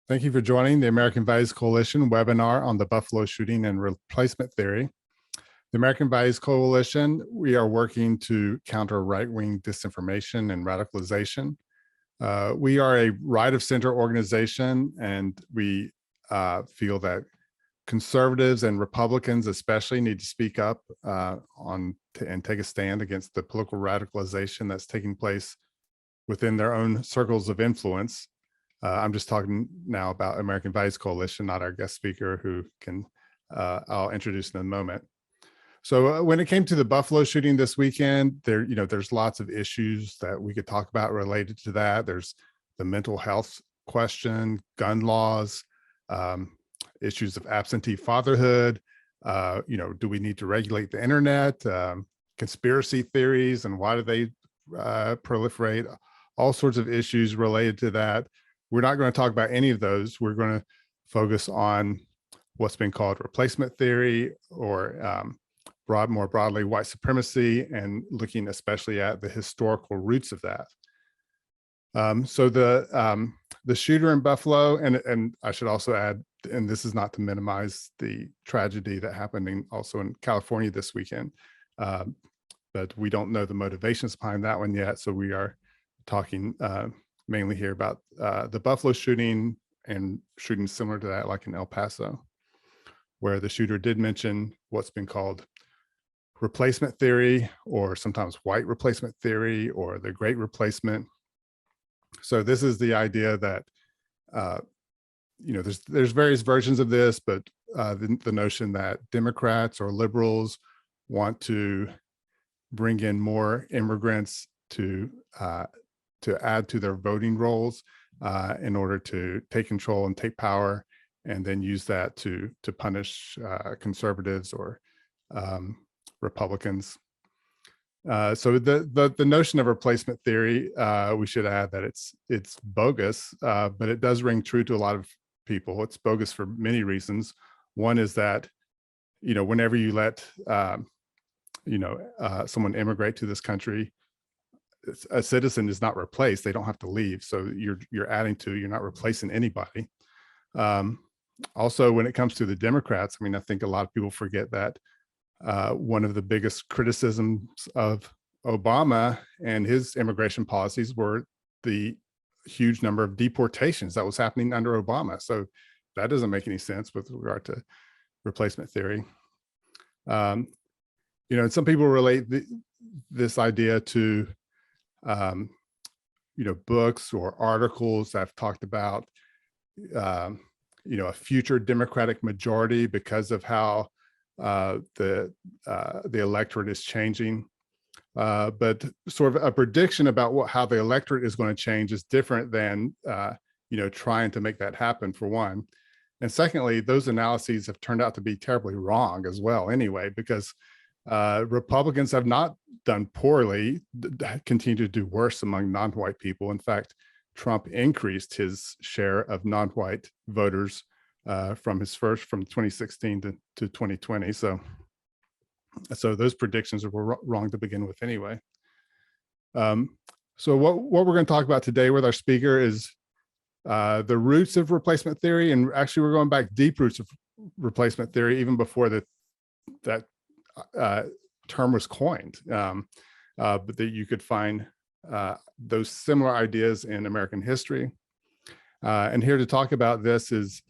Thank you for joining the American Values Coalition webinar on the Buffalo shooting and replacement theory. The American Values Coalition, we are working to counter right-wing disinformation and radicalization. We are a right-of-center organization, and we feel that conservatives and Republicans especially need to speak up and take a stand against the political radicalization that's taking place within their own circles of influence. I'm just talking now about American Values Coalition, not our guest speaker, who I'll introduce in a moment. So when it came to the Buffalo shooting this weekend, there's lots of issues that we could talk about related to that. There's the mental health question, gun laws, issues of absentee fatherhood. Do we need to regulate the internet? Conspiracy theories and why do they proliferate? All sorts of issues related to that. We're not going to talk about any of those. We're going to focus on what's been called replacement theory, or more broadly, white supremacy, and looking especially at the historical roots of that. So the shooter in Buffalo, and I should also add, and this is not to minimize the tragedy that happened also in California this weekend, but we don't know the motivations behind that one yet. So we are talking mainly here about the Buffalo shooting and shootings similar to that, like in El Paso, where the shooter did mention what's been called replacement theory, or sometimes white replacement theory, or the great replacement. So this is the idea that, there's various versions of this, but the notion that Democrats or liberals want to bring in more immigrants to add to their voting rolls in order to take control and take power, and then use that to punish conservatives or Republicans. So the notion of replacement theory, we should add that it's bogus, but it does ring true to a lot of people. It's bogus for many reasons. One is that, whenever you let someone immigrate to this country, a citizen is not replaced. They don't have to leave. So you're adding to, you're not replacing anybody. Also, when it comes to the Democrats, I think a lot of people forget that one of the biggest criticisms of Obama and his immigration policies were the huge number of deportations that was happening under Obama. So that doesn't make any sense with regard to replacement theory. And some people relate this idea to books or articles that have talked about, a future Democratic majority because of how the electorate is changing. But sort of a prediction about how the electorate is going to change is different than, trying to make that happen, for one. And secondly, those analyses have turned out to be terribly wrong as well anyway, because Republicans have not done poorly, continue to do worse among non-white people. In fact, Trump increased his share of non-white voters from 2016 to 2020. So those predictions were wrong to begin with anyway. So what we're going to talk about today with our speaker is the roots of replacement theory. And actually, we're going back deep roots of replacement theory, even before that term was coined, but that you could find those similar ideas in American history. And here to talk about this is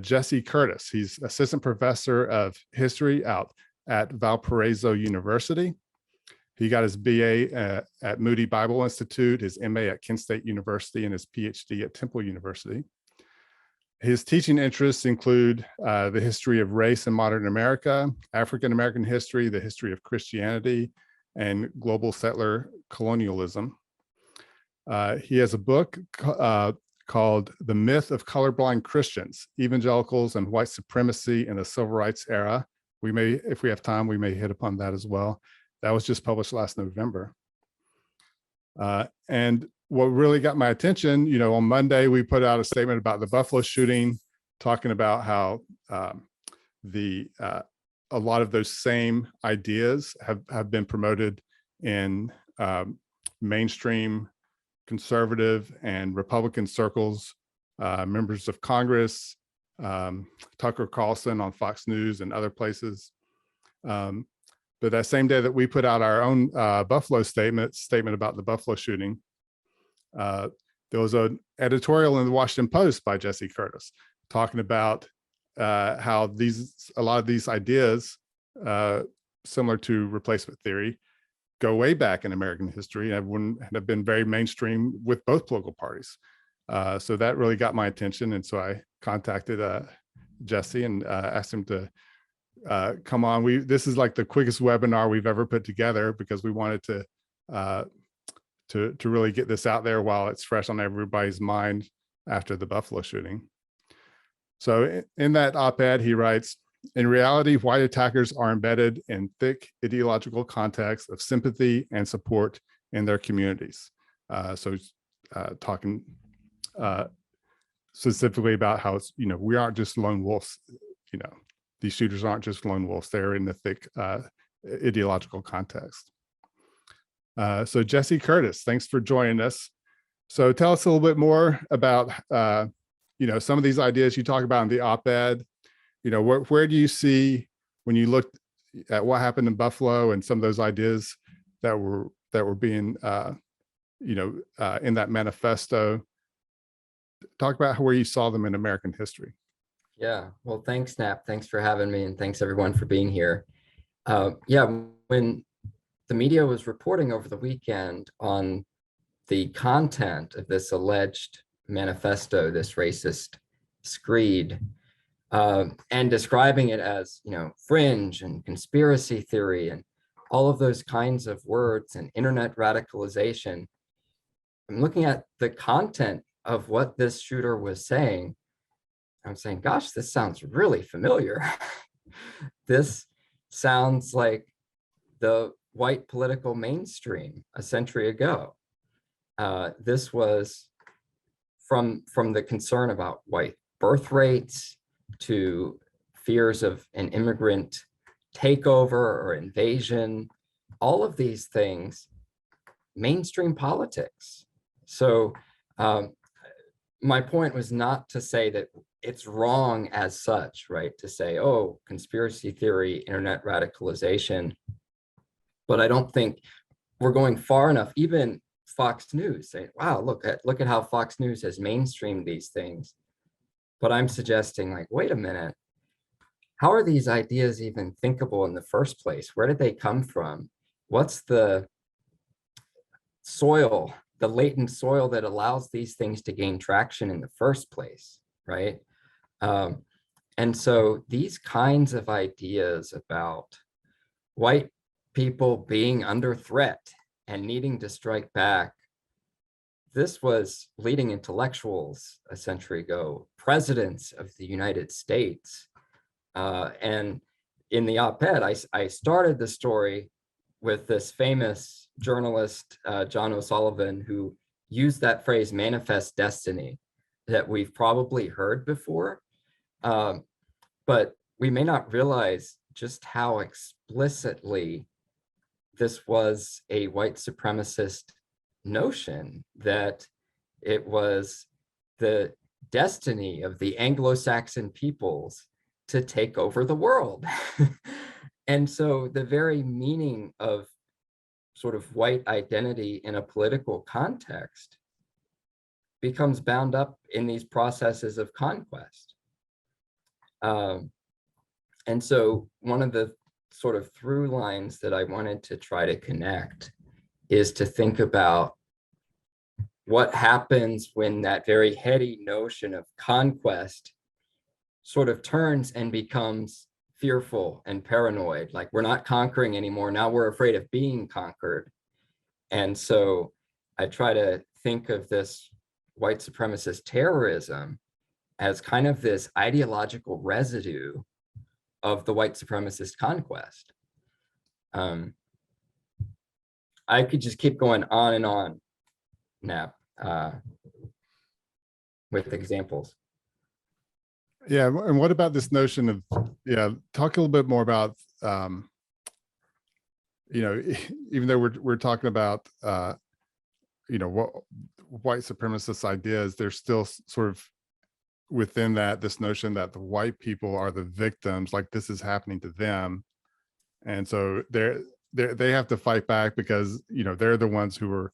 Jesse Curtis. He's assistant professor of history out at Valparaiso University. He got his BA at Moody Bible Institute, his MA at Kent State University, and his PhD at Temple University. His teaching interests include the history of race in modern America, African American history, the history of Christianity, and global settler colonialism. He has a book called The Myth of Colorblind Christians, Evangelicals and White Supremacy in the Civil Rights Era. We may, if we have time, we may hit upon that as well. That was just published last November. And what really got my attention, on Monday, we put out a statement about the Buffalo shooting, talking about how a lot of those same ideas have been promoted in mainstream conservative and Republican circles members of Congress, Tucker Carlson on Fox News and other places. But that same day that we put out our own Buffalo statement about the Buffalo shooting, there was an editorial in the Washington Post by Jesse Curtis talking about how a lot of these ideas, similar to replacement theory, go way back in American history and have been very mainstream with both political parties. So that really got my attention. And so I contacted Jesse and asked him to come on. This is like the quickest webinar we've ever put together because we wanted to really get this out there while it's fresh on everybody's mind after the Buffalo shooting. So in that op-ed, he writes, in reality, white attackers are embedded in thick ideological contexts of sympathy and support in their communities. So talking specifically about how it's, we aren't just lone wolves, these shooters aren't just lone wolves, they're in the thick ideological context. So Jesse Curtis, thanks for joining us. So tell us a little bit more about, some of these ideas you talk about in the op-ed. Where do you see, when you look at what happened in Buffalo and some of those ideas that were being, in that manifesto, talk about where you saw them in American history. Yeah, well, thanks, Nap. Thanks for having me, and thanks everyone for being here. When the media was reporting over the weekend on the content of this alleged manifesto, this racist screed, and describing it as, fringe and conspiracy theory and all of those kinds of words and internet radicalization, I'm looking at the content of what this shooter was saying. I'm saying, gosh, this sounds really familiar. This sounds like the white political mainstream a century ago. This was from the concern about white birth rates to fears of an immigrant takeover or invasion, all of these things, mainstream politics. So my point was not to say that it's wrong as such, right? To say, oh, conspiracy theory, internet radicalization. But I don't think we're going far enough. Even Fox News saying, wow, look at how Fox News has mainstreamed these things. But I'm suggesting, like, wait a minute, how are these ideas even thinkable in the first place? Where did they come from? What's the soil, the latent soil that allows these things to gain traction in the first place, right? And so these kinds of ideas about white people being under threat and needing to strike back, this was leading intellectuals a century ago, presidents of the United States. And in the op-ed, I started the story with this famous journalist, John O'Sullivan, who used that phrase, manifest destiny, that we've probably heard before. But we may not realize just how explicitly this was a white supremacist notion, that it was the destiny of the Anglo-Saxon peoples to take over the world. And so the very meaning of sort of white identity in a political context becomes bound up in these processes of conquest. And so one of the sort of through lines that I wanted to try to connect is to think about what happens when that very heady notion of conquest sort of turns and becomes fearful and paranoid, like we're not conquering anymore, now we're afraid of being conquered. And so I try to think of this white supremacist terrorism as kind of this ideological residue of the white supremacist conquest. I could just keep going on and on, Nap, with examples. Yeah, and what about this notion of, talk a little bit more about, even though we're talking about, what white supremacist ideas, there's still sort of within that, this notion that the white people are the victims, like this is happening to them. And so they have to fight back because, they're the ones who are,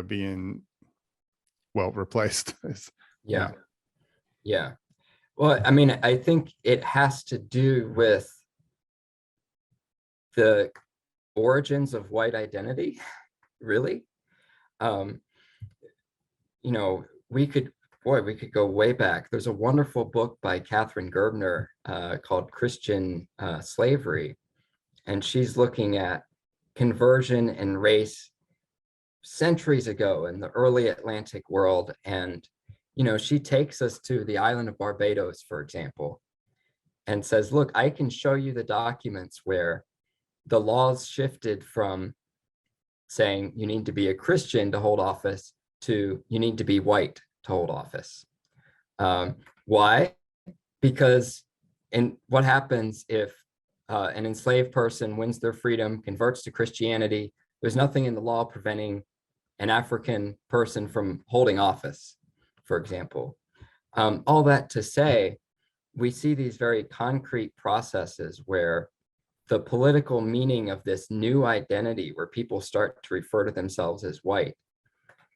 being, well, replaced. Yeah. Yeah. Well, I mean, I think it has to do with the origins of white identity, really. We could go way back. There's a wonderful book by Catherine Gerbner called Christian Slavery, and she's looking at conversion and race centuries ago in the early Atlantic world. And, she takes us to the island of Barbados, for example, and says, look, I can show you the documents where the laws shifted from saying you need to be a Christian to hold office to you need to be white to hold office. Why? Because what happens if an enslaved person wins their freedom, converts to Christianity? There's nothing in the law preventing an African person from holding office, for example. All that to say, we see these very concrete processes where the political meaning of this new identity, where people start to refer to themselves as white,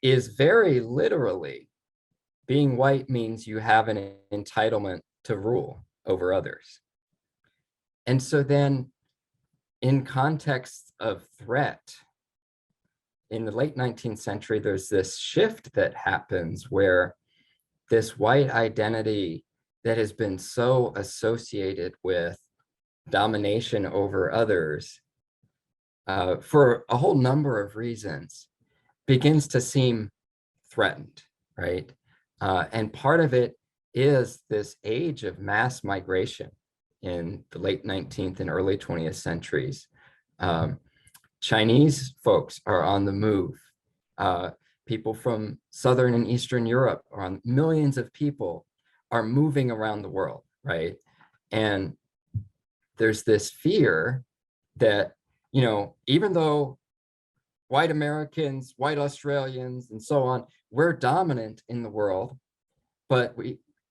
is very literally being white means you have an entitlement to rule over others. And so then, in context of threat, in the late 19th century, there's this shift that happens where this white identity that has been so associated with domination over others for a whole number of reasons begins to seem threatened, right? And part of it is this age of mass migration in the late 19th and early 20th centuries. Chinese folks are on the move. People from Southern and Eastern Europe are on, millions of people are moving around the world, right? And there's this fear that, even though white Americans, white Australians, and so on, we're dominant in the world, but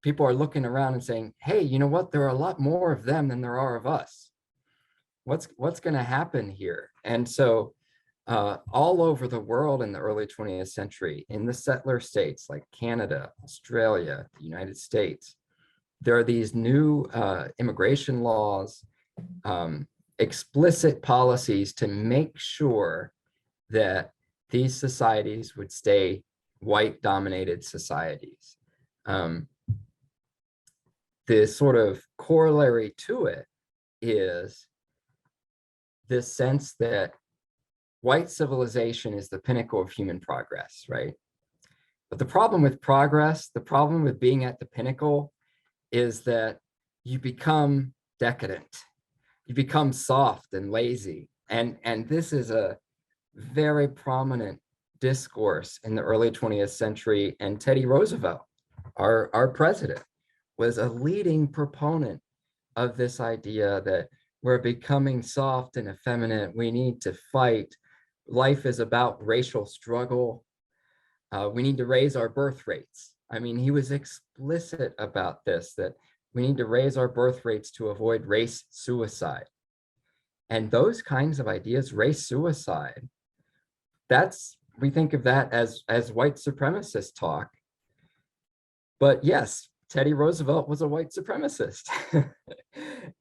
people are looking around and saying, hey, you know what? There are a lot more of them than there are of us. What's going to happen here? And so all over the world in the early 20th century, in the settler states like Canada, Australia, the United States, there are these new immigration laws, explicit policies to make sure that these societies would stay white-dominated societies. The sort of corollary to it is this sense that white civilization is the pinnacle of human progress, right? But the problem with progress, the problem with being at the pinnacle, is that you become decadent. You become soft and lazy. And this is a very prominent discourse in the early 20th century. And Teddy Roosevelt, our president, was a leading proponent of this idea that we're becoming soft and effeminate. We need to fight. Life is about racial struggle. We need to raise our birth rates. I mean, he was explicit about this, that we need to raise our birth rates to avoid race suicide. And those kinds of ideas, race suicide, we think of that as white supremacist talk. But yes, Teddy Roosevelt was a white supremacist.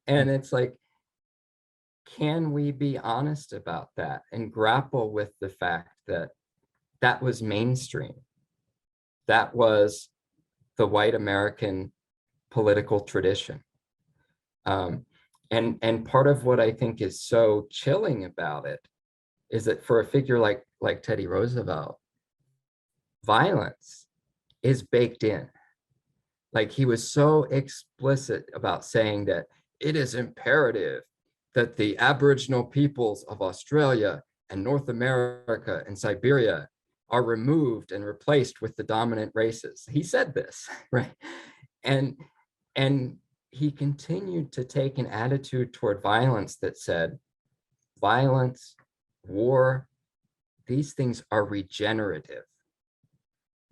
And it's like, can we be honest about that and grapple with the fact that that was mainstream? That was the white American political tradition. And part of what I think is so chilling about it is that for a figure like Teddy Roosevelt, violence is baked in. Like, he was so explicit about saying that it is imperative that the Aboriginal peoples of Australia and North America and Siberia are removed and replaced with the dominant races. He said this, right? And he continued to take an attitude toward violence that said, violence, war, these things are regenerative.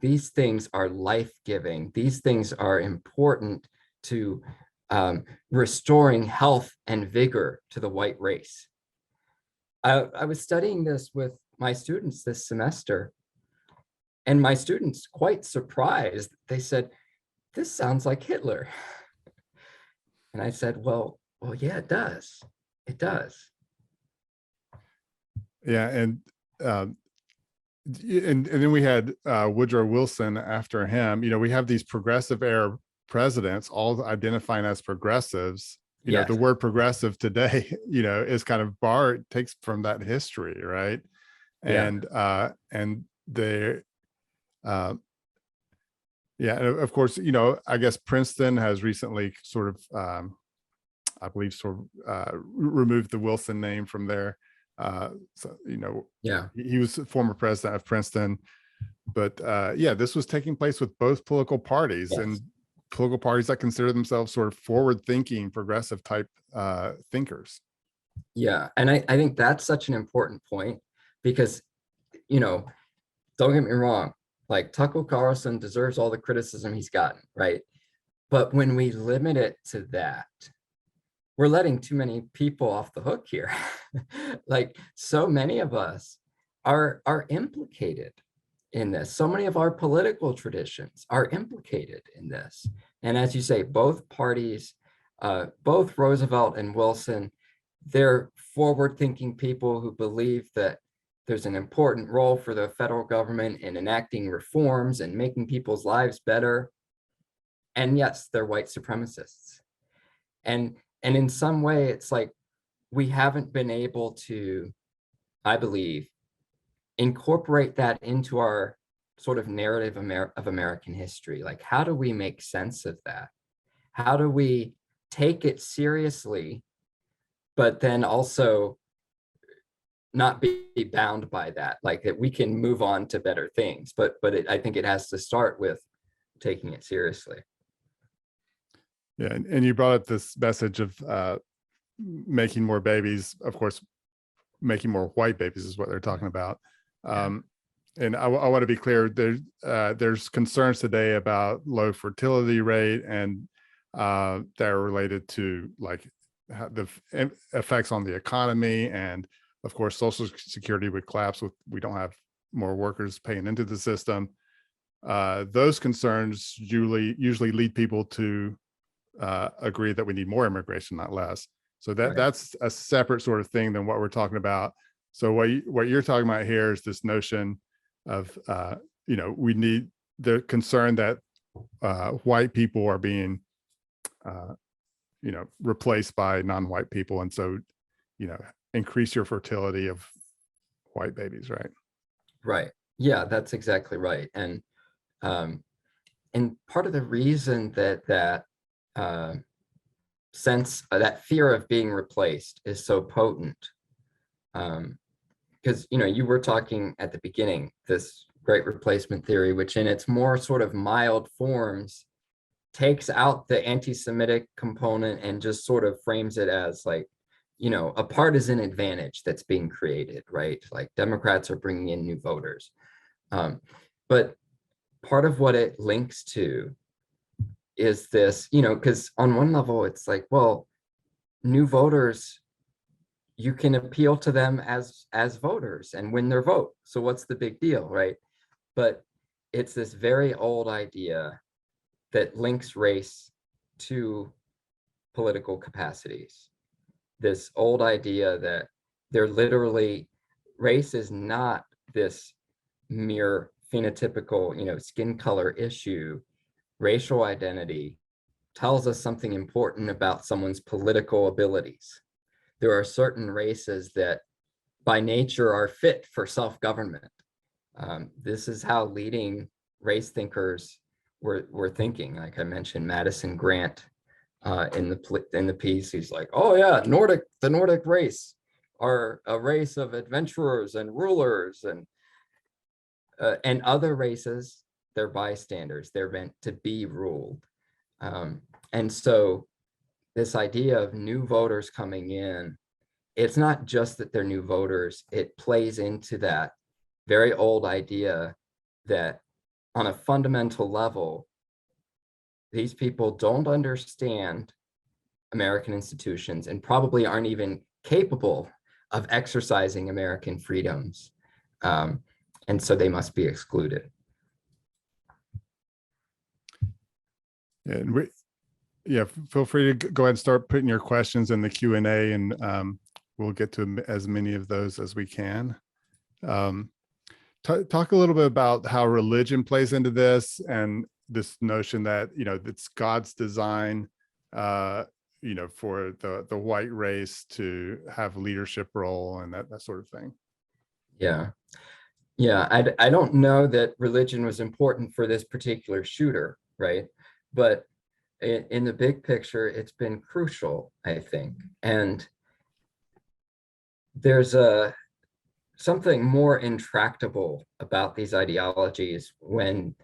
these things are life-giving. These things are important to restoring health and vigor to the white race. I was studying this with my students this semester, and my students, quite surprised, they said, "This sounds like Hitler." And I said, well, yeah, it does. It does. Yeah, and then we had Woodrow Wilson after him. We have these progressive era presidents, all identifying as progressives. Yes. The word progressive today, is kind of takes from that history, right? Yeah. And they, yeah, and of course, I guess Princeton has recently sort of, I believe, sort of removed the Wilson name from there. So, Yeah. he was former president of Princeton, but yeah, this was taking place with both political parties, Yes. and political parties that consider themselves sort of forward-thinking, progressive type thinkers. Yeah. And I think that's such an important point because, don't get me wrong, like Tucker Carlson deserves all the criticism he's gotten, right? But when we limit it to that, we're letting too many people off the hook here. Like so many of us are implicated in this. So many of our political traditions are implicated in this. And as you say, both parties, both Roosevelt and Wilson, they're forward-thinking people who believe that there's an important role for the federal government in enacting reforms and making people's lives better. And yes, they're white supremacists. And in some way, it's like we haven't been able to, I believe, incorporate that into our sort of narrative of American history. Like, how do we make sense of that? How do we take it seriously, but then also not be bound by that? Like that we can move on to better things, but I think it has to start with taking it seriously. Yeah, and you brought up this message of making more babies. Of course, making more white babies is what they're talking about. And I want to be clear, there's concerns today about low fertility rate, and that are related to like the effects on the economy, and of course Social Security would collapse with we don't have more workers paying into the system. Those concerns usually lead people to agree that we need more immigration, not less. So that's a separate sort of thing than what we're talking about. So what you're talking about here is this notion of we need the concern that white people are being replaced by non-white people, and so increase your fertility of white babies, right? Right. Yeah, that's exactly right. And part of the reason that sense that fear of being replaced is so potent, because you were talking at the beginning, this great replacement theory, which in its more sort of mild forms takes out the anti-Semitic component and just sort of frames it as like, a partisan advantage that's being created, right? Like Democrats are bringing in new voters. But part of what it links to is this, because on one level, it's like, well, new voters, you can appeal to them as voters and win their vote. So what's the big deal, right? But it's this very old idea that links race to political capacities. This old idea that they're literally, race is not this mere phenotypical, skin color issue. Racial identity tells us something important about someone's political abilities. There are certain races that by nature are fit for self-government. This is how leading race thinkers were thinking. Like I mentioned, Madison Grant in the piece, he's like, oh yeah, the Nordic race are a race of adventurers and rulers, and other races, they're bystanders. They're meant to be ruled. And so this idea of new voters coming in, it's not just that they're new voters, it plays into that very old idea that on a fundamental level, these people don't understand American institutions and probably aren't even capable of exercising American freedoms. And so they must be excluded. And feel free to go ahead and start putting your questions in the Q&A, and we'll get to as many of those as we can. Talk a little bit about how religion plays into this, and this notion that, it's God's design, for the white race to have leadership role and that sort of thing. Yeah. I don't know that religion was important for this particular shooter, right? But in the big picture, it's been crucial, I think. And there's something more intractable about these ideologies when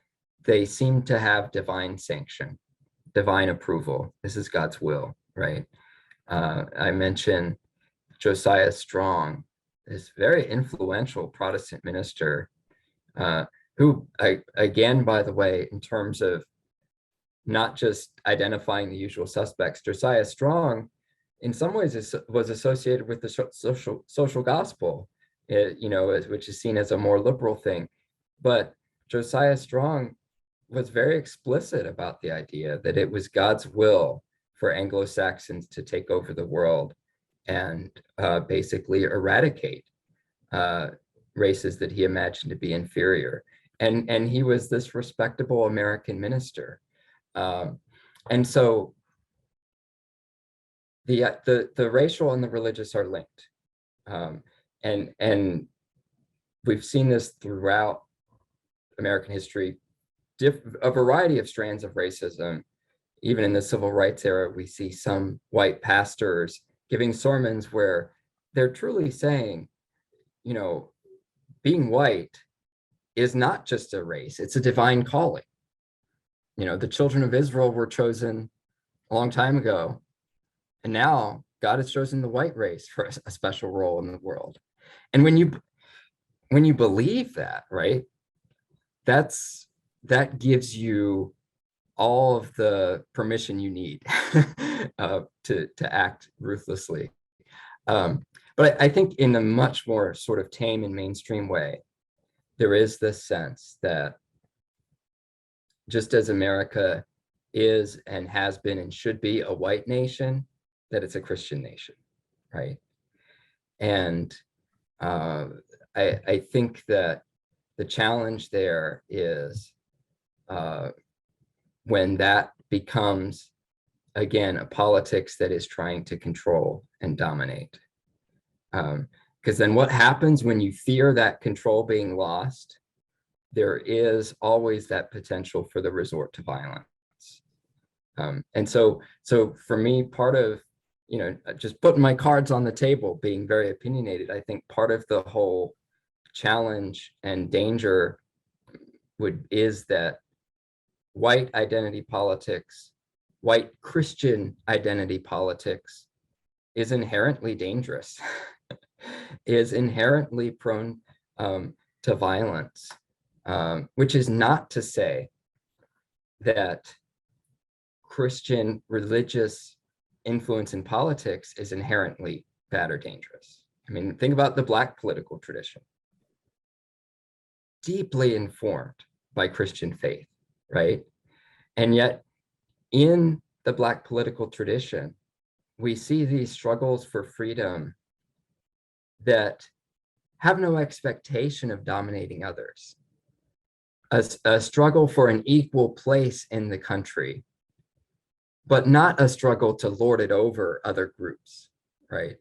they seem to have divine sanction, divine approval. This is God's will, right? I mentioned Josiah Strong, this very influential Protestant minister, who, again, by the way, in terms of not just identifying the usual suspects, Josiah Strong, in some ways, was associated with the social gospel, which is seen as a more liberal thing. But Josiah Strong was very explicit about the idea that it was God's will for Anglo-Saxons to take over the world and basically eradicate races that he imagined to be inferior. And he was this respectable American minister. And so the racial and the religious are linked. And we've seen this throughout American history, a variety of strands of racism. Even in the civil rights era, we see some white pastors giving sermons where they're truly saying, being white is not just a race, it's a divine calling. The children of Israel were chosen a long time ago, and now God has chosen the white race for a special role in the world. And when you believe that, right, that gives you all of the permission you need to act ruthlessly. But I think in a much more sort of tame and mainstream way, there is this sense that just as America is and has been and should be a white nation, that it's a Christian nation, right? And I think that the challenge there is when that becomes, again, a politics that is trying to control and dominate. Because then what happens when you fear that control being lost? There is always that potential for the resort to violence. And so for me, part of, just putting my cards on the table, being very opinionated, I think part of the whole challenge and danger is that white identity politics, white Christian identity politics is inherently dangerous, is inherently prone to violence, which is not to say that Christian religious influence in politics is inherently bad or dangerous. I mean, think about the Black political tradition. Deeply informed by Christian faith, right? And yet in the Black political tradition, we see these struggles for freedom that have no expectation of dominating others. A struggle for an equal place in the country, but not a struggle to lord it over other groups, right?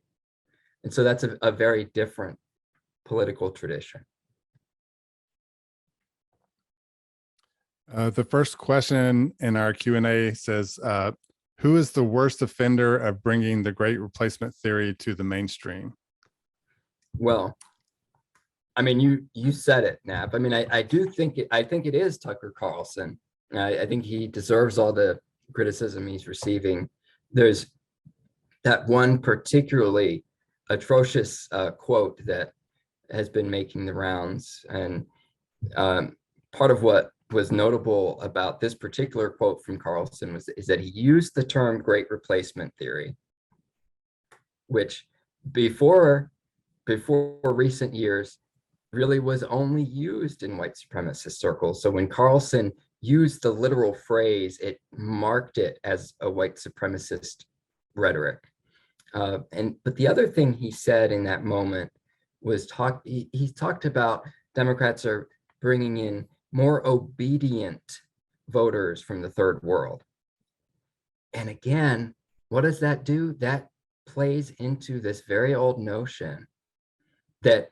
And so that's a very different political tradition. The first question in our Q&A says, who is the worst offender of bringing the Great Replacement Theory to the mainstream? Well, I mean, you said it, Knapp. I mean, I think it is Tucker Carlson. I think he deserves all the criticism he's receiving. There's that one particularly atrocious quote that has been making the rounds, and part of what was notable about this particular quote from Carlson is that he used the term Great Replacement Theory, which before recent years really was only used in white supremacist circles. So when Carlson used the literal phrase, it marked it as a white supremacist rhetoric. But the other thing he said in that moment was he talked about Democrats are bringing in more obedient voters from the third world. And again, what does that do? That plays into this very old notion that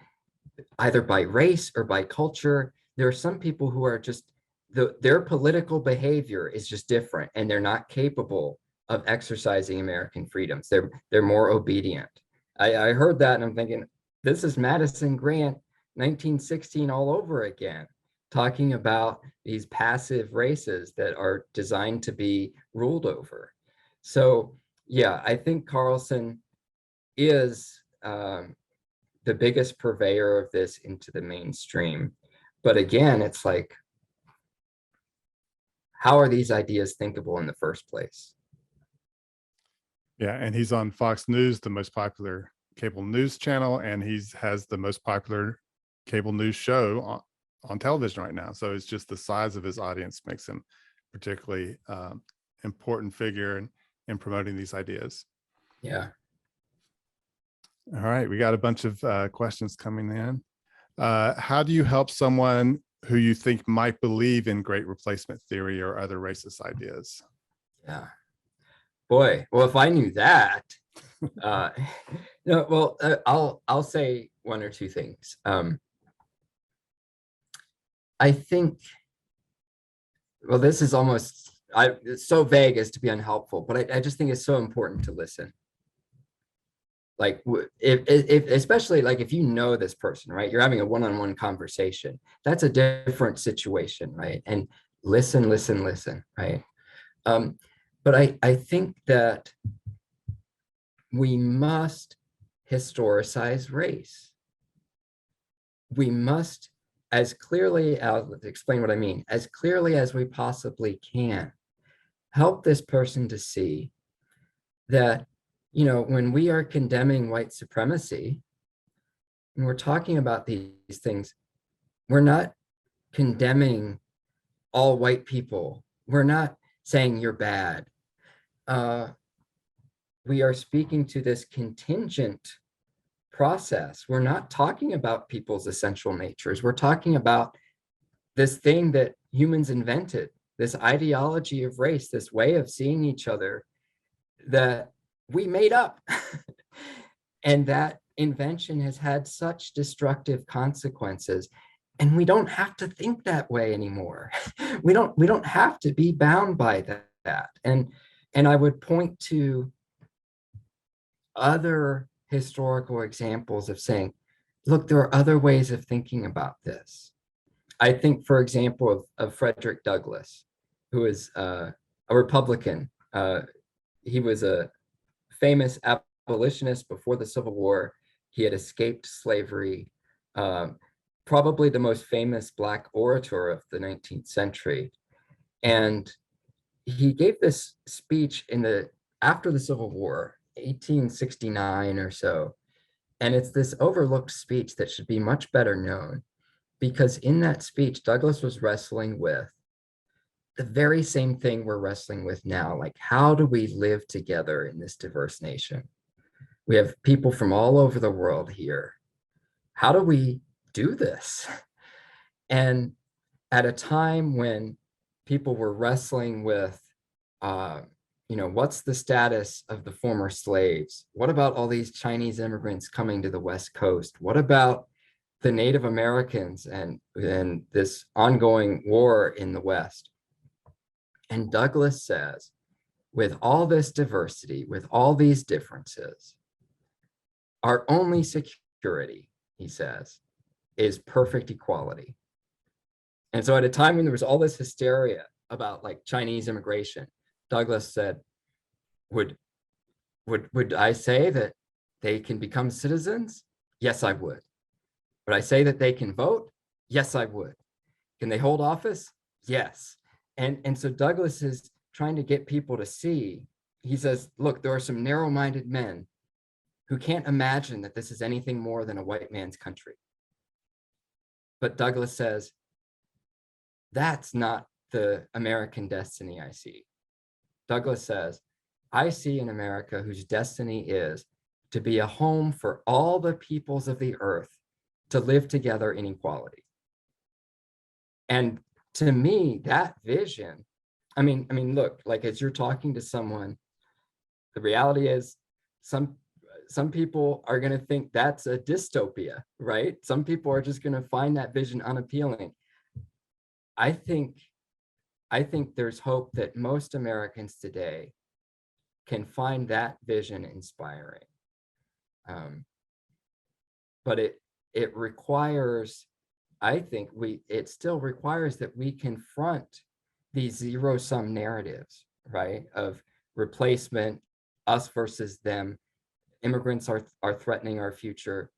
either by race or by culture, there are some people who are just, their political behavior is just different, and they're not capable of exercising American freedoms. They're more obedient. I heard that and I'm thinking, this is Madison Grant 1916 all over again, talking about these passive races that are designed to be ruled over. So yeah, I think Carlson is the biggest purveyor of this into the mainstream. But again, it's like, how are these ideas thinkable in the first place? Yeah, and he's on Fox News, the most popular cable news channel, and has the most popular cable news show on television right now. So it's just the size of his audience makes him particularly important figure in promoting these ideas. Yeah. All right, we got a bunch of questions coming in. How do you help someone who you think might believe in great replacement theory or other racist ideas? Yeah. Boy, well, if I knew that, no, well, I'll say one or two things. I think, well, this is almost, it's so vague as to be unhelpful, but I just think it's so important to listen. Like if especially like if you know this person, right, you're having a one-on-one conversation, that's a different situation, right? And listen, right? But I think that we must historicize race. We must, as clearly, I'll explain what I mean, as clearly as we possibly can, help this person to see that, you know, when we are condemning white supremacy, and we're talking about these things, we're not condemning all white people. We're not saying you're bad. We are speaking to this contingent process. We're not talking about people's essential natures. We're talking about this thing that humans invented, this ideology of race, this way of seeing each other that we made up. And that invention has had such destructive consequences. And we don't have to think that way anymore. We don't have to be bound by that. And I would point to other historical examples of saying, look, there are other ways of thinking about this. I think, for example, of Frederick Douglass, who is a Republican. He was a famous abolitionist before the Civil War. He had escaped slavery, probably the most famous Black orator of the 19th century. And he gave this speech after the Civil War, 1869 or so. And it's this overlooked speech that should be much better known, because in that speech, Douglass was wrestling with the very same thing we're wrestling with now. Like, how do we live together in this diverse nation? We have people from all over the world here. How do we do this? And at a time when people were wrestling with, you know, what's the status of the former slaves? What about all these Chinese immigrants coming to the West Coast? What about the Native Americans and this ongoing war in the West? And Douglass says, with all this diversity, with all these differences, our only security, he says, is perfect equality. And so at a time when there was all this hysteria about like Chinese immigration, Douglass said, would I say that they can become citizens? Yes, I would. Would I say that they can vote? Yes, I would. Can they hold office? Yes. And so Douglas is trying to get people to see, he says, look, there are some narrow-minded men who can't imagine that this is anything more than a white man's country. But Douglas says, that's not the American destiny I see. Douglas says, I see an America whose destiny is to be a home for all the peoples of the earth to live together in equality. And to me, that vision, I mean, look, like as you're talking to someone, the reality is some people are going to think that's a dystopia, right? Some people are just going to find that vision unappealing. I think there's hope that most Americans today can find that vision inspiring. But it requires, I think it still requires that we confront these zero-sum narratives, right? Of replacement, us versus them, immigrants are threatening our future.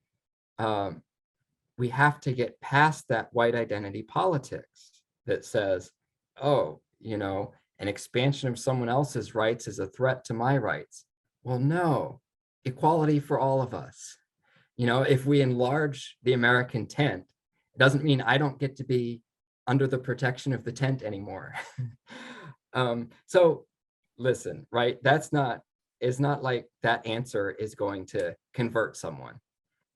We have to get past that white identity politics that says, oh, an expansion of someone else's rights is a threat to my rights. Well, no, equality for all of us. If we enlarge the American tent, it doesn't mean I don't get to be under the protection of the tent anymore. So listen, right? It's not like that answer is going to convert someone,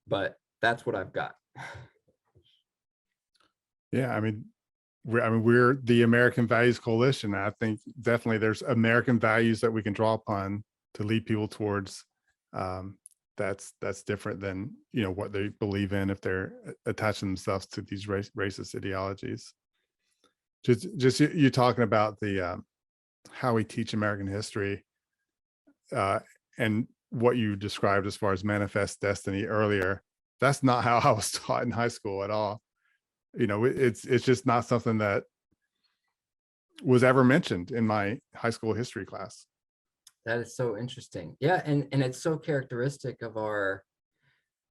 but that's what I've got. Yeah, we're the American Values Coalition. I think definitely there's American values that we can draw upon to lead people towards that's different than what they believe in if they're attaching themselves to these racist ideologies. Just you talking about the how we teach American history and what you described as far as manifest destiny earlier. That's not how I was taught in high school at all. It's just not something that was ever mentioned in my high school history class. That is so interesting. Yeah, and it's so characteristic of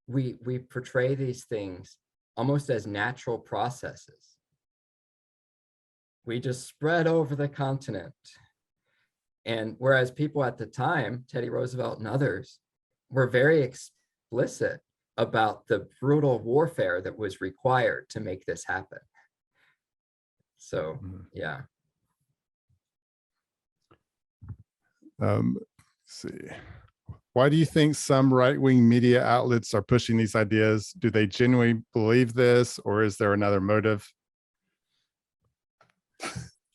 we portray these things almost as natural processes. We just spread over the continent. And whereas people at the time, Teddy Roosevelt and others, were very explicit about the brutal warfare that was required to make this happen. So, yeah. Let's see. Why do you think some right-wing media outlets are pushing these ideas? Do they genuinely believe this, or is there another motive?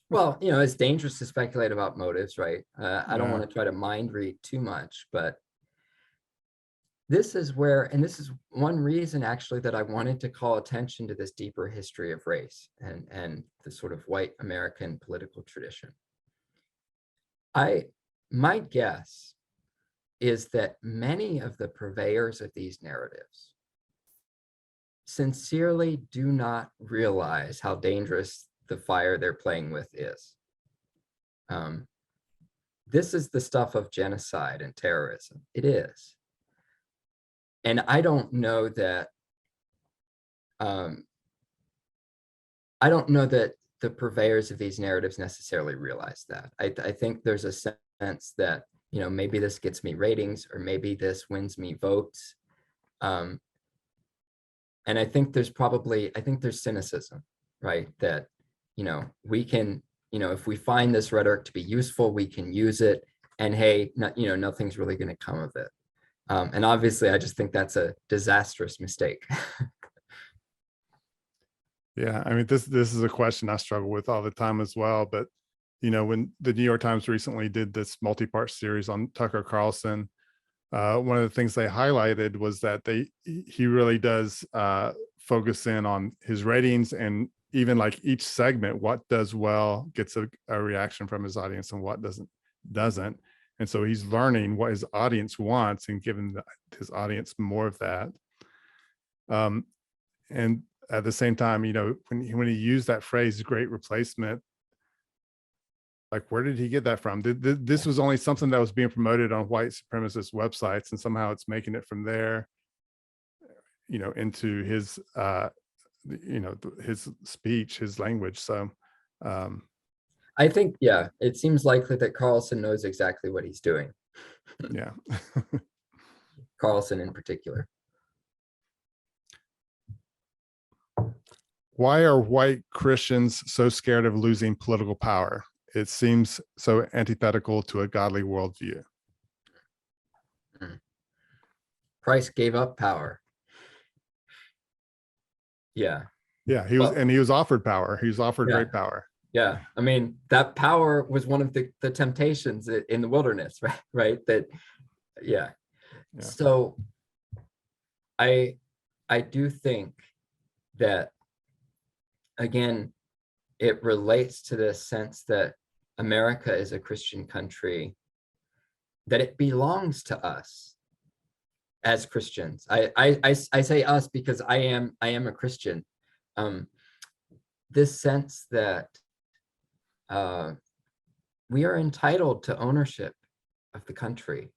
Well, it's dangerous to speculate about motives, right? I don't want to try to mind read too much, but this is one reason actually that I wanted to call attention to this deeper history of race and the sort of white American political tradition. My guess is that many of the purveyors of these narratives sincerely do not realize how dangerous the fire they're playing with is. This is the stuff of genocide and terrorism. It is. And I don't know that the purveyors of these narratives necessarily realize that. I think there's a sense that, maybe this gets me ratings, or maybe this wins me votes. And I think there's cynicism, right? That, we can, if we find this rhetoric to be useful, we can use it, and hey, nothing's really going to come of it. And obviously, I just think that's a disastrous mistake. Yeah, this is a question I struggle with all the time as well. But when the New York Times recently did this multi-part series on Tucker Carlson, one of the things they highlighted was that he really does focus in on his ratings, and even like each segment, what does well gets a reaction from his audience and what doesn't. And so he's learning what his audience wants and giving his audience more of that. And at the same time, when he used that phrase, great replacement, like, where did he get that from? This was only something that was being promoted on white supremacist websites, and somehow it's making it from there, into his, his speech, his language. So I think, yeah, it seems likely that Carlson knows exactly what he's doing. Yeah. Carlson in particular. Why are white Christians so scared of losing political power? It seems so antithetical to a godly worldview. Christ gave up power. Yeah. Yeah, he was offered power. He was offered great power. Yeah. I mean, that power was one of the temptations in the wilderness, right? Right. That, yeah. So I do think that, again, it relates to this sense that America is a Christian country, that it belongs to us as Christians. I say us because I am a Christian. This sense that we are entitled to ownership of the country.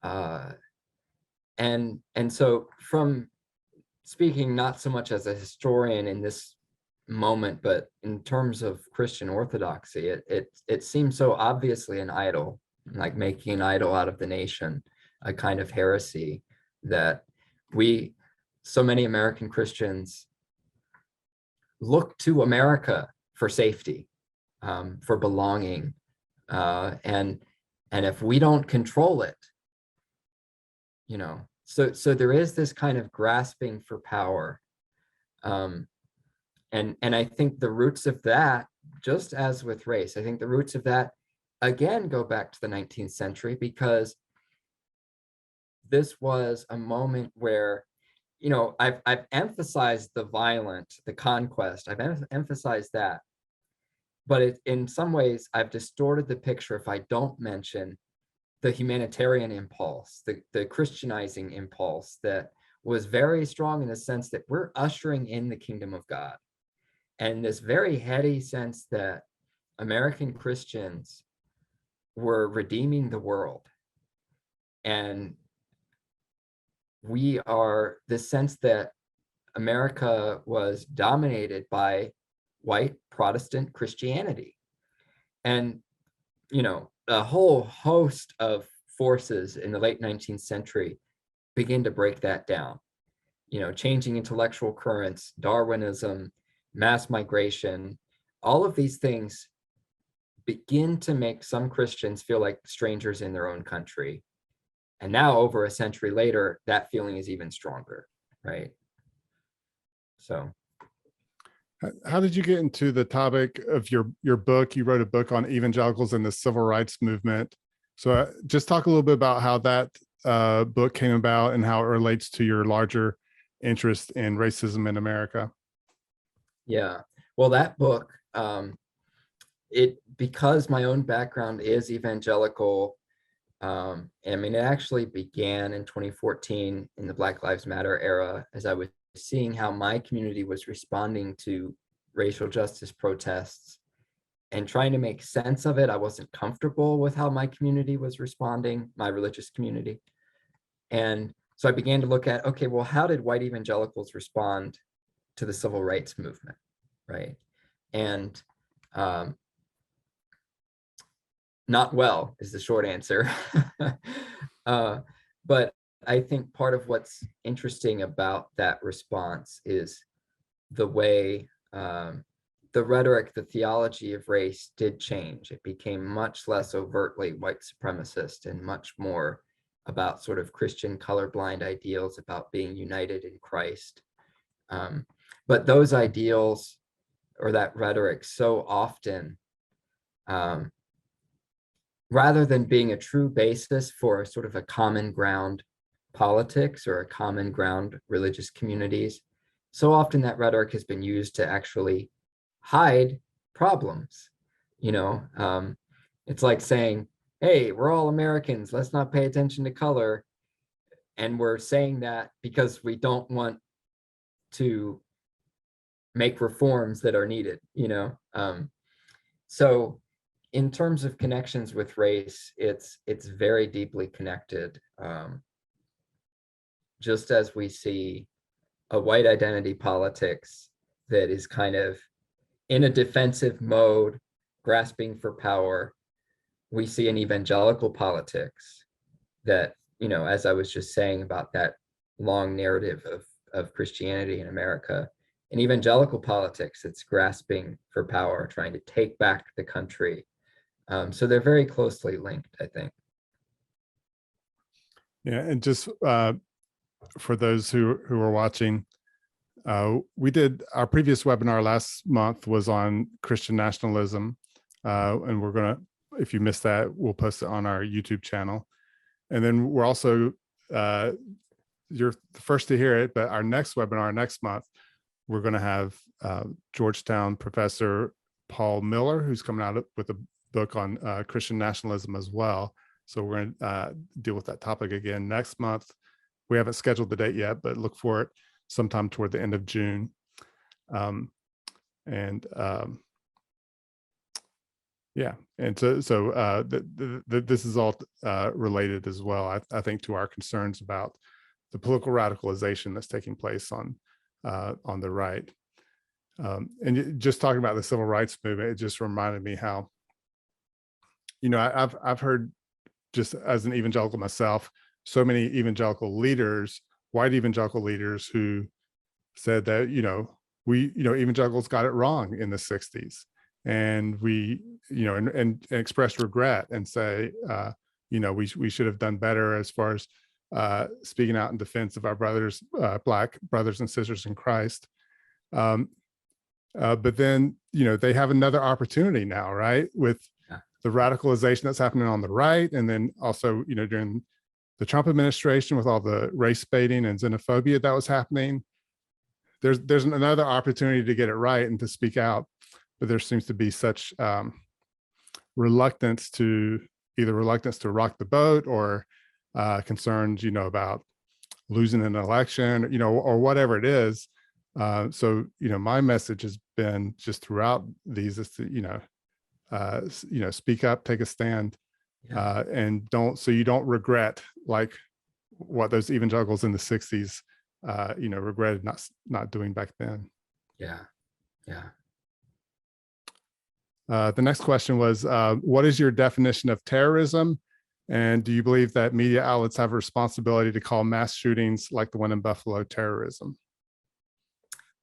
And so, from speaking not so much as a historian in this moment, but in terms of Christian orthodoxy, it seems so obviously an idol, like making an idol out of the nation, a kind of heresy, that so many American Christians look to America for safety, for belonging, and if we don't control it, so there is this kind of grasping for power, and I think the roots of that, just as with race, I think the roots of that again go back to the 19th century, because this was a moment where, I've emphasized the violent, the conquest. I've emphasized that, but in some ways I've distorted the picture if I don't mention the humanitarian impulse, the Christianizing impulse that was very strong, in the sense that we're ushering in the kingdom of God, and this very heady sense that American Christians were redeeming the world. And we are this sense that America was dominated by white Protestant Christianity. And, a whole host of forces in the late 19th century begin to break that down. Changing intellectual currents, Darwinism, mass migration, all of these things begin to make some Christians feel like strangers in their own country. And now, over a century later, that feeling is even stronger, right? So, how did you get into the topic of your book? You wrote a book on evangelicals and the civil rights movement. So just talk a little bit about how that book came about and how it relates to your larger interest in racism in America. Yeah, well, that book, because my own background is evangelical, I mean, it actually began in 2014 in the Black Lives Matter era, as I was seeing how my community was responding to racial justice protests and trying to make sense of it. I wasn't comfortable with how my community was responding, my religious community. And so I began to look at, okay, well, how did white evangelicals respond to the civil rights movement, right? And not well is the short answer. But I think part of what's interesting about that response is the way the rhetoric, the theology of race did change. It became much less overtly white supremacist and much more about sort of Christian colorblind ideals about being united in Christ. But those ideals, or that rhetoric, so often, rather than being a true basis for sort of a common ground politics or a common ground religious communities, so often that rhetoric has been used to actually hide problems. It's like saying, hey, we're all Americans, let's not pay attention to color. And we're saying that because we don't want to make reforms that are needed, so in terms of connections with race, it's very deeply connected. Just as we see a white identity politics that is kind of in a defensive mode, grasping for power. We see an evangelical politics that, as I was just saying about that long narrative of Christianity in America, in evangelical politics, it's grasping for power, trying to take back the country. So they're very closely linked, I think. Yeah, and just for those who are watching, we did our previous webinar last month was on Christian nationalism, and we're gonna, if you missed that, we'll post it on our YouTube channel. And then we're also, you're the first to hear it, but our next webinar next month, we're going to have Georgetown professor Paul Miller, who's coming out with a book on Christian nationalism as well. So we're going to deal with that topic again next month. We haven't scheduled the date yet, but look for it sometime toward the end of June. Yeah, and so this is all related as well, I think, to our concerns about the political radicalization that's taking place on the right. And just talking about the civil rights movement, it just reminded me how, I've heard, just as an evangelical myself, so many evangelical leaders, white evangelical leaders, who said that, evangelicals got it wrong in the 60s. And we, and express regret and say, we should have done better as far as speaking out in defense of our brothers, Black brothers and sisters in Christ. But then, they have another opportunity now, right? With the radicalization that's happening on the right. And then also, during the Trump administration, with all the race baiting and xenophobia that was happening, there's another opportunity to get it right and to speak out. But there seems to be such reluctance to rock the boat, or concerns, about losing an election, or whatever it is. So, my message has been just throughout these is to, speak up, take a stand, and you don't regret like what those evangelicals in the 60s, regretted not doing back then. Yeah. The next question was, what is your definition of terrorism? And do you believe that media outlets have a responsibility to call mass shootings like the one in Buffalo terrorism?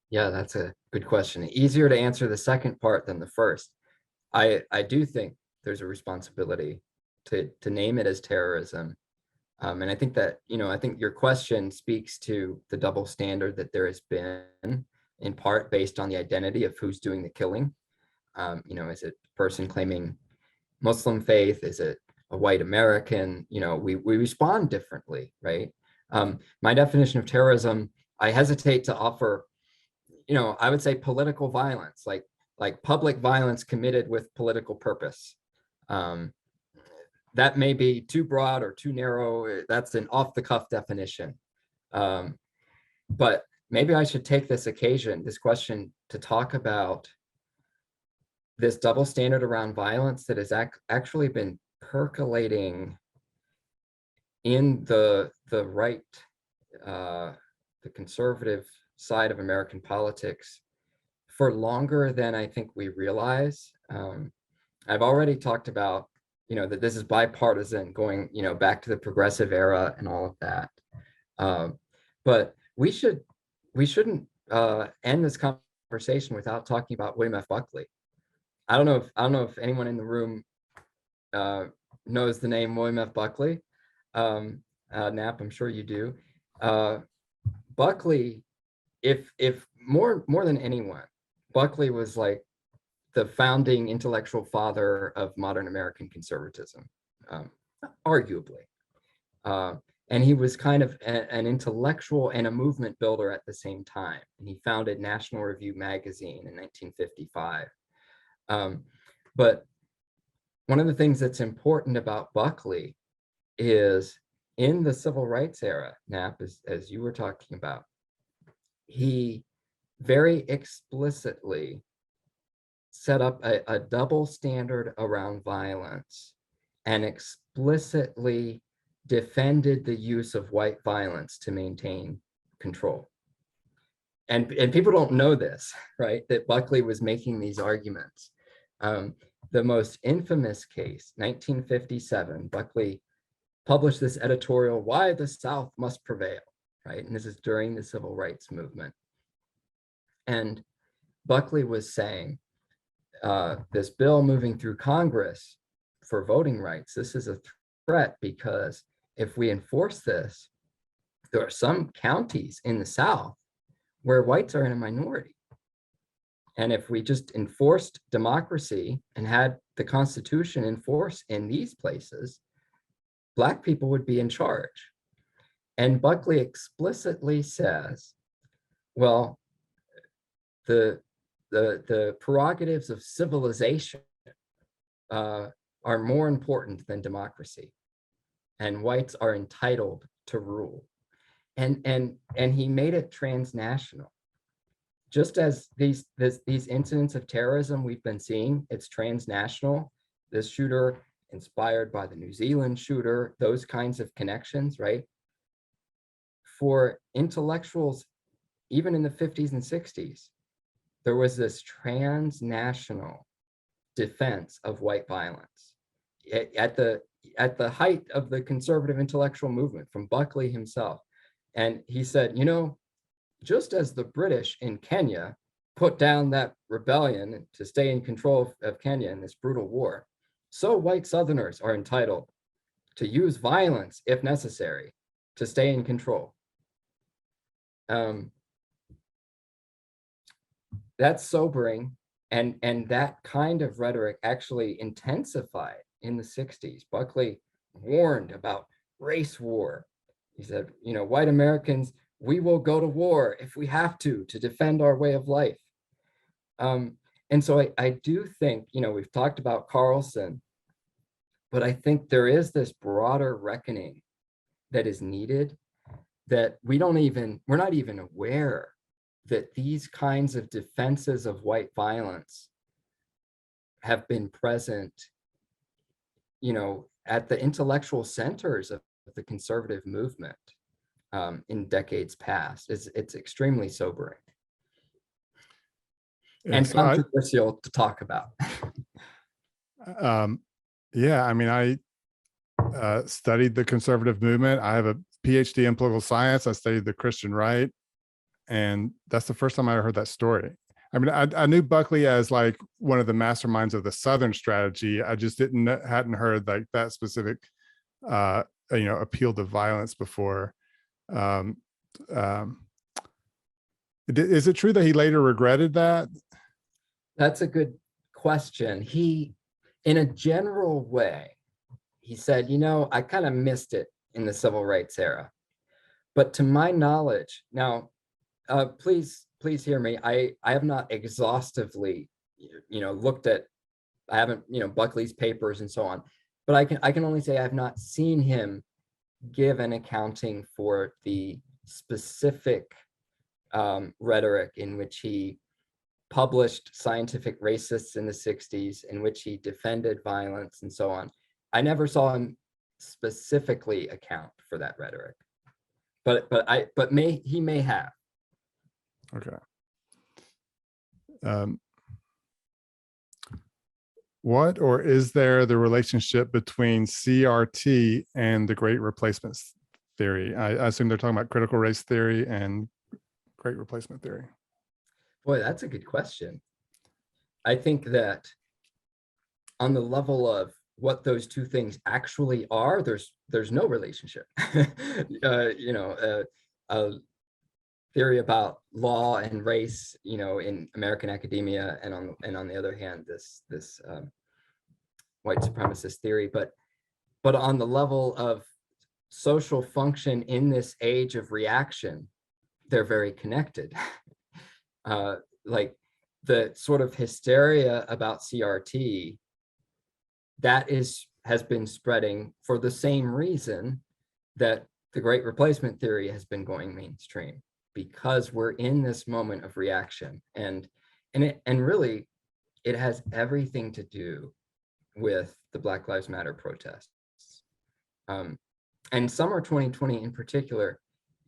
Yeah, that's a good question. Easier to answer the second part than the first. I do think there's a responsibility to name it as terrorism. And I think that, I think your question speaks to the double standard that there has been, in part based on the identity of who's doing the killing. Is it a person claiming Muslim faith? Is it a white American? We respond differently, right? My definition of terrorism, I hesitate to offer, I would say political violence, like public violence committed with political purpose. That may be too broad or too narrow. That's an off-the-cuff definition. But maybe I should take this question, to talk about this double standard around violence that has actually been percolating in the right, the conservative side of American politics for longer than I think we realize. I've already talked about, that this is bipartisan, going, back to the progressive era and all of that. But we shouldn't end this conversation without talking about William F. Buckley. I don't know if anyone in the room knows the name William F. Buckley. Knapp, I'm sure you do. Buckley, if more than anyone, Buckley was like the founding intellectual father of modern American conservatism, arguably. And he was kind of an intellectual and a movement builder at the same time. And he founded National Review magazine in 1955. But one of the things that's important about Buckley is, in the civil rights era, Knapp, as you were talking about, he very explicitly set up a double standard around violence and explicitly defended the use of white violence to maintain control. and people don't know this, right? That Buckley was making these arguments. The most infamous case, 1957, Buckley published this editorial, "Why the South Must Prevail," right? And this is during the Civil Rights Movement. And Buckley was saying, this bill moving through Congress for voting rights, this is a threat because if we enforce this, there are some counties in the South where whites are in a minority. And if we just enforced democracy and had the Constitution enforced in these places, Black people would be in charge. And Buckley explicitly says, well, the prerogatives of civilization are more important than democracy, and whites are entitled to rule. And he made it transnational. Just as these incidents of terrorism we've been seeing, it's transnational. This shooter inspired by the New Zealand shooter, those kinds of connections, right? For intellectuals, even in the 50s and 60s, there was this transnational defense of white violence. At the height of the conservative intellectual movement, from Buckley himself. And he said, you know, just as the British in Kenya put down that rebellion to stay in control of Kenya in this brutal war, so white Southerners are entitled to use violence if necessary to stay in control. That's sobering, and that kind of rhetoric actually intensified in the 60s. Buckley warned about race war. He said, you know, white Americans, we will go to war if we have to defend our way of life. And so I do think, you know, we've talked about Carlson, but I think there is this broader reckoning that is needed, that we're not even aware that these kinds of defenses of white violence have been present, you know, at the intellectual centers of the conservative movement in decades past. It's extremely sobering and so controversial to talk about. Yeah, I mean, I studied the conservative movement. I have a PhD in political science. I studied the Christian right. And that's the first time I ever heard that story. I mean, I knew Buckley as like one of the masterminds of the Southern strategy. I just hadn't heard like that specific, you know, appeal to violence before. Is it true that he later regretted that? That's a good question. He, in a general way, he said, you know, I kind of missed it in the civil rights era. But to my knowledge, now, please hear me. I have not exhaustively, you know, looked at, I haven't, you know, Buckley's papers and so on, but I can only say I've not seen him give an accounting for the specific rhetoric in which he published Scientific Racists in the 60s, in which he defended violence and so on. I never saw him specifically account for that rhetoric, but he may have. Okay. What or is there the relationship between CRT and the Great Replacement Theory? I assume they're talking about critical race theory and Great Replacement Theory. Boy, that's a good question. I think that on the level of what those two things actually are, there's no relationship. You know, a theory about law and race, you know, in American academia, and on the other hand, this white supremacist theory, but on the level of social function in this age of reaction, they're very connected. Like the sort of hysteria about CRT that has been spreading for the same reason that the Great Replacement Theory has been going mainstream, because we're in this moment of reaction, and really it has everything to do with the Black Lives Matter protests. And summer 2020 in particular,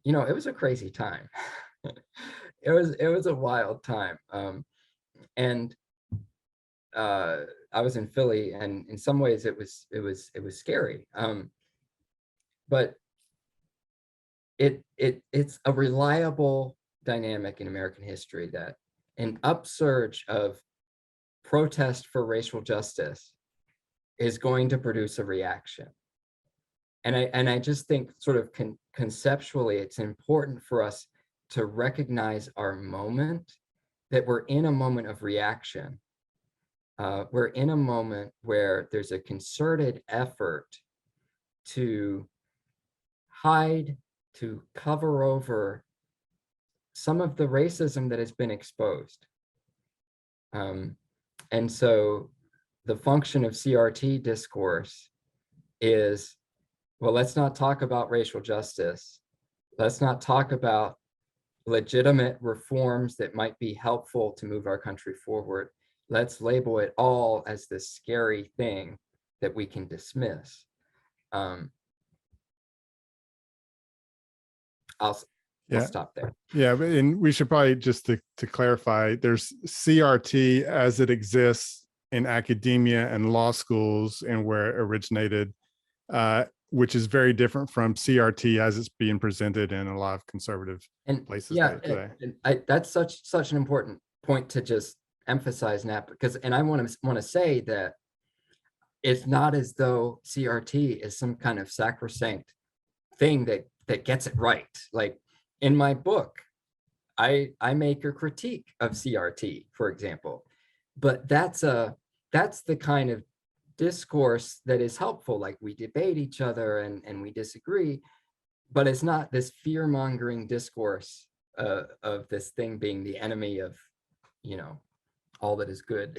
you know, it was a crazy time. it was a wild time. And I was in Philly, and in some ways it was scary. But it's a reliable dynamic in American history that an upsurge of protest for racial justice is going to produce a reaction. And I just think sort of conceptually, it's important for us to recognize our moment, that we're in a moment of reaction. We're in a moment where there's a concerted effort to hide, to cover over some of the racism that has been exposed. And so the function of CRT discourse is, well, let's not talk about racial justice. Let's not talk about legitimate reforms that might be helpful to move our country forward. Let's label it all as this scary thing that we can dismiss. I'll stop there. Yeah, and we should probably just to clarify, there's CRT as it exists in academia and law schools and where it originated, which is very different from CRT as it's being presented in a lot of conservative places today. And that's such an important point to just emphasize, Nat, because, and I want to say that it's not as though CRT is some kind of sacrosanct thing that gets it right. Like in my book, I make a critique of CRT, for example, but that's the kind of discourse that is helpful. Like we debate each other and we disagree, but it's not this fear-mongering discourse of this thing being the enemy of, you know, all that is good.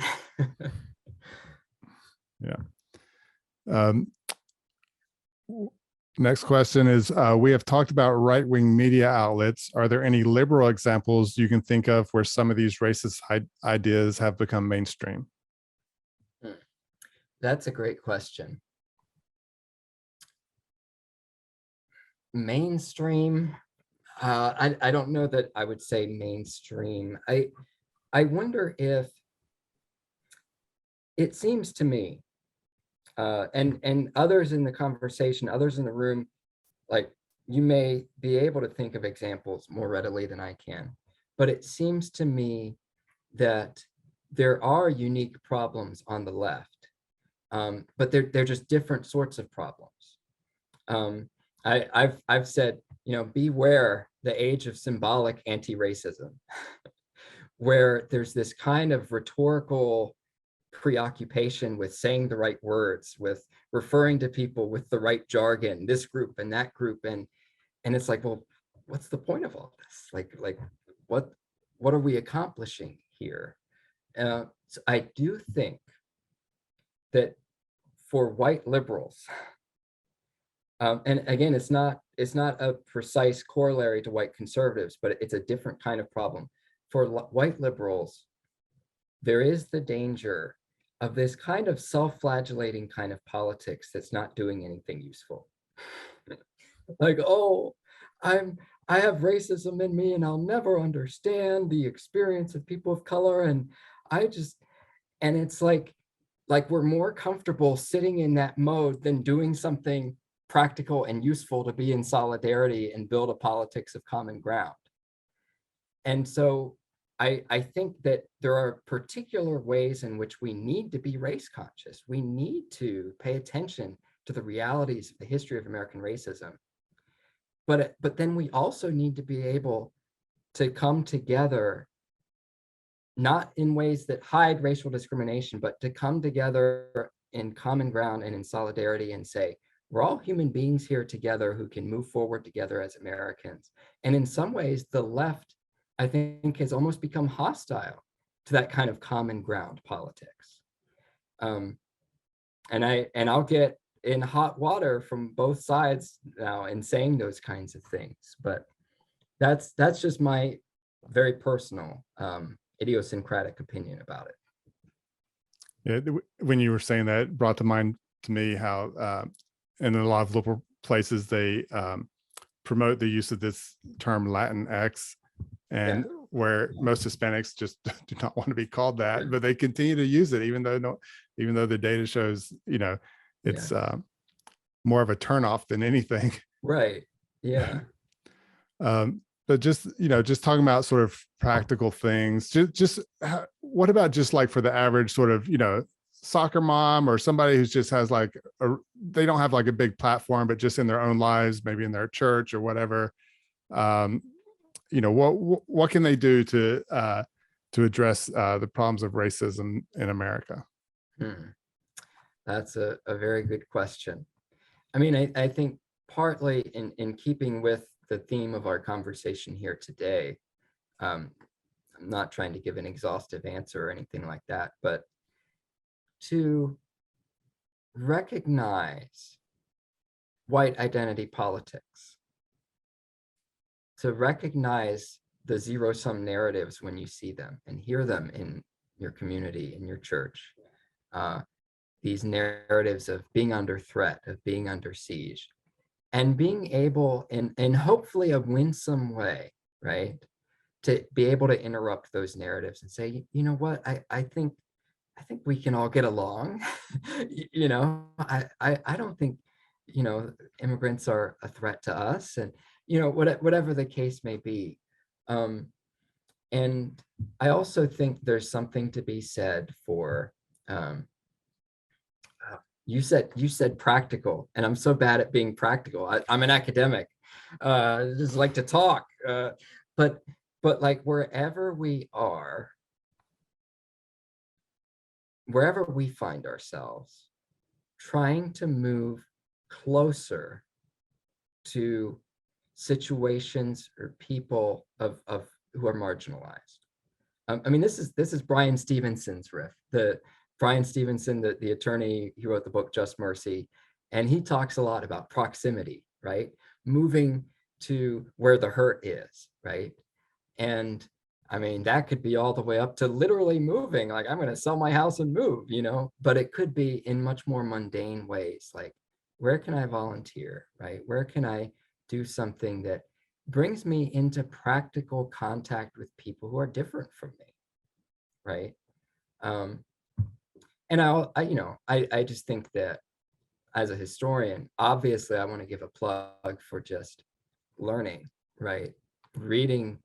Yeah. Next question is, we have talked about right-wing media outlets. Are there any liberal examples you can think of where some of these racist ideas have become mainstream? That's a great question. Mainstream, I don't know that I would say mainstream. I wonder if, it seems to me, and others in the conversation, others in the room, like you may be able to think of examples more readily than I can, but it seems to me that there are unique problems on the left, but they're just different sorts of problems. I've said, you know, beware the age of symbolic anti-racism, where there's this kind of rhetorical preoccupation with saying the right words, with referring to people with the right jargon, this group and that group, and it's like, well, what's the point of all this? Like what are we accomplishing here? So I do think that for white liberals, and again, it's not a precise corollary to white conservatives, but it's a different kind of problem. For white liberals, there is the danger of this kind of self-flagellating kind of politics that's not doing anything useful. Like, oh, I have racism in me and I'll never understand the experience of people of color, and it's like we're more comfortable sitting in that mode than doing something practical and useful to be in solidarity and build a politics of common ground. And so I think that there are particular ways in which we need to be race conscious. We need to pay attention to the realities of the history of American racism. But then we also need to be able to come together, not in ways that hide racial discrimination, but to come together in common ground and in solidarity and say, we're all human beings here together who can move forward together as Americans. And in some ways, the left, I think, has almost become hostile to that kind of common ground politics. And I'll get in hot water from both sides now in saying those kinds of things, but that's just my very personal idiosyncratic opinion about it. Yeah, when you were saying that, it brought to mind to me how in a lot of liberal places they promote the use of this term Latinx, and where most Hispanics just do not want to be called that, but they continue to use it, even though the data shows, it's more of a turnoff than anything. Right. Yeah. But just talking about sort of practical things, what about just like for the average sort of, soccer mom or somebody who just has like, they don't have like a big platform, but just in their own lives, maybe in their church or whatever, what can they do to address the problems of racism in America? That's a very good question. I mean, I think partly in keeping with the theme of our conversation here today, I'm not trying to give an exhaustive answer or anything like that, but to recognize white identity politics, to recognize the zero-sum narratives when you see them and hear them in your community, in your church, these narratives of being under threat, of being under siege, and being able, in hopefully a winsome way, right, to be able to interrupt those narratives and say, you know what, I think we can all get along. I don't think, immigrants are a threat to us, and whatever the case may be. And I also think there's something to be said for, you said practical, and I'm so bad at being practical. I'm an academic, just like to talk, but like wherever we are, wherever we find ourselves, trying to move closer to situations or people of who are marginalized. I mean, this is Brian Stevenson's riff. Brian Stevenson, the attorney, he wrote the book Just Mercy, and he talks a lot about proximity, right? Moving to where the hurt is, right? And I mean, that could be all the way up to literally moving, like I'm going to sell my house and move, but it could be in much more mundane ways, like where can I volunteer, right? Where can I do something that brings me into practical contact with people who are different from me, right? And I just think that as a historian, obviously I want to give a plug for just learning, right? Reading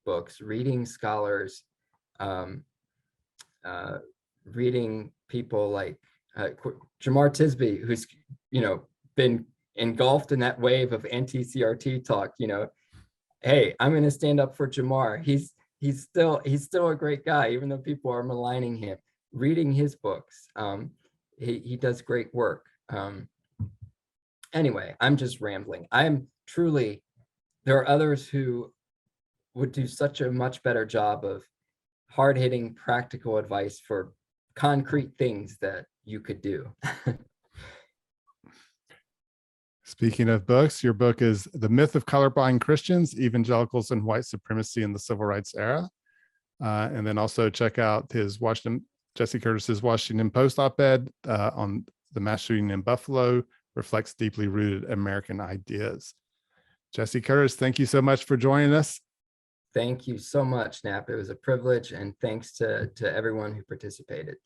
books, reading scholars, reading people like Jamar Tisby, who's been engulfed in that wave of anti-CRT talk. Hey, I'm going to stand up for Jamar. He's still a great guy, even though people are maligning him. Reading his books, he does great work. Anyway, I'm just rambling. There are others who would do such a much better job of hard-hitting practical advice for concrete things that you could do. Speaking of books, your book is The Myth of Colorblind Christians, Evangelicals and White Supremacy in the Civil Rights Era. And then also check out Jesse Curtis's Washington Post op-ed on the mass shooting in Buffalo, reflects deeply rooted American ideas. Jesse Curtis, thank you so much for joining us. Thank you so much, Knapp. It was a privilege, and thanks to everyone who participated.